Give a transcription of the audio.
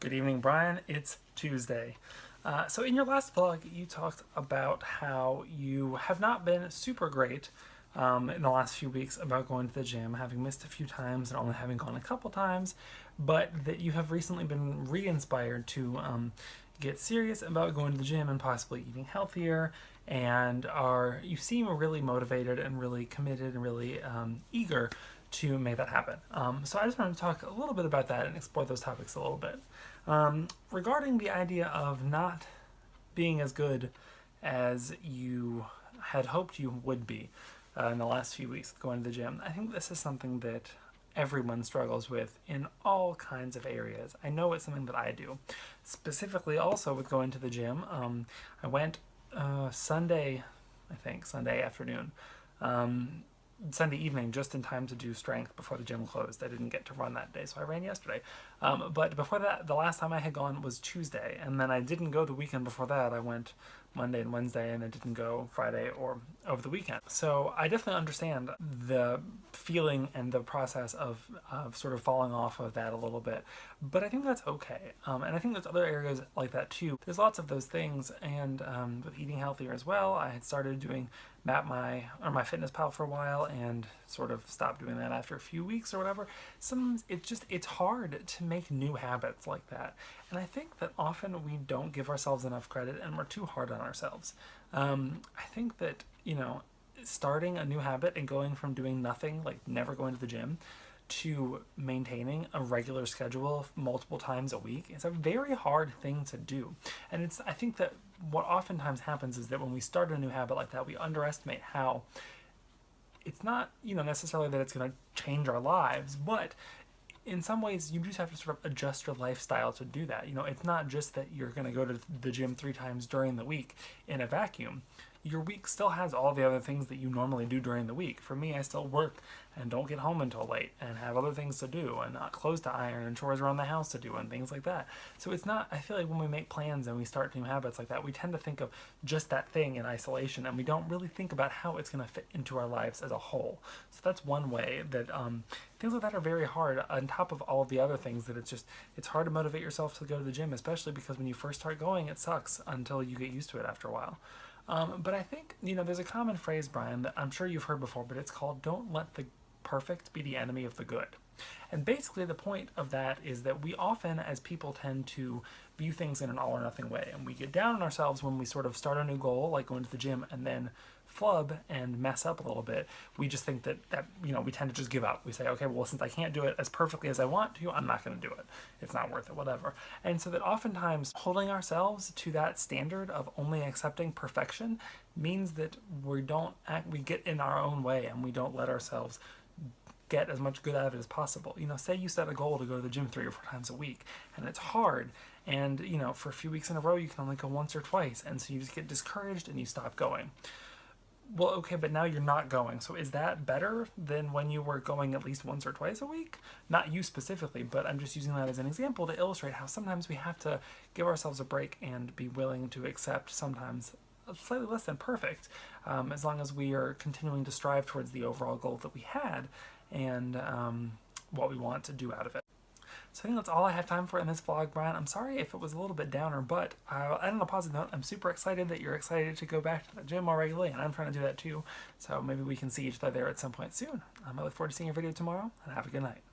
Good evening, Brian. It's Tuesday. So in your last vlog, you talked about how you have not been super great in the last few weeks about going to the gym, having missed a few times and only having gone a couple times, but that you have recently been re-inspired to get serious about going to the gym and possibly eating healthier, and you seem really motivated and really committed and really eager to make that happen. So I just wanted to talk a little bit about that and explore those topics a little bit. Regarding the idea of not being as good as you had hoped you would be in the last few weeks going to the gym, I think this is something that everyone struggles with in all kinds of areas. I know it's something that I do. Specifically also with going to the gym, I went Sunday afternoon. Sunday evening just in time to do strength before the gym closed. I didn't get to run that day, so I ran yesterday. But before that, the last time I had gone was Tuesday, and then I didn't go the weekend before that. I went Monday and Wednesday, and I didn't go Friday or over the weekend. So I definitely understand the feeling and the process of sort of falling off of that a little bit. But I think that's okay. And I think there's other areas like that too. There's lots of those things, and with eating healthier as well, I had started doing MyFitnessPal for a while and sort of stopped doing that after a few weeks or whatever. Sometimes it's hard to make new habits like that. And I think that often we don't give ourselves enough credit and we're too hard on ourselves. I think that, starting a new habit and going from doing nothing, like never going to the gym, to maintaining a regular schedule multiple times a week is a very hard thing to do. And I think that what oftentimes happens is that when we start a new habit like that, we underestimate how it's not, necessarily that it's going to change our lives, but in some ways you just have to sort of adjust your lifestyle to do that. It's not just that you're going to go to the gym 3 times during the week in a vacuum. Your week still has all the other things that you normally do during the week. For me, I still work and don't get home until late and have other things to do and clothes to iron and chores around the house to do and things like that. So I feel like when we make plans and we start new habits like that, we tend to think of just that thing in isolation and we don't really think about how it's going to fit into our lives as a whole. So that's one way that things like that are very hard, on top of all of the other things that it's hard to motivate yourself to go to the gym, especially because when you first start going, it sucks until you get used to it after a while. But I think, there's a common phrase, Brian, that I'm sure you've heard before, but it's called "don't let the perfect be the enemy of the good." And basically the point of that is that we often, as people, tend to view things in an all or nothing way. And we get down on ourselves when we sort of start a new goal, like going to the gym, and then flub and mess up a little bit. We just think that we tend to just give up. We say, okay, well, since I can't do it as perfectly as I want to, I'm not going to do it. It's not worth it, whatever. And so that oftentimes holding ourselves to that standard of only accepting perfection means that we get in our own way and we don't let ourselves get as much good out of it as possible. Say you set a goal to go to the gym 3 or 4 times a week, and it's hard, and for a few weeks in a row you can only go once or twice, and so you just get discouraged and you stop going. Well, okay, but now you're not going. So is that better than when you were going at least once or twice a week? Not you specifically, but I'm just using that as an example to illustrate how sometimes we have to give ourselves a break and be willing to accept sometimes slightly less than perfect, as long as we are continuing to strive towards the overall goal that we had and what we want to do out of it. So I think that's all I have time for in this vlog, Brian. I'm sorry if it was a little bit downer, but on a positive note, I'm super excited that you're excited to go back to the gym more regularly, and I'm trying to do that too. So maybe we can see each other there at some point soon. I look forward to seeing your video tomorrow, and have a good night.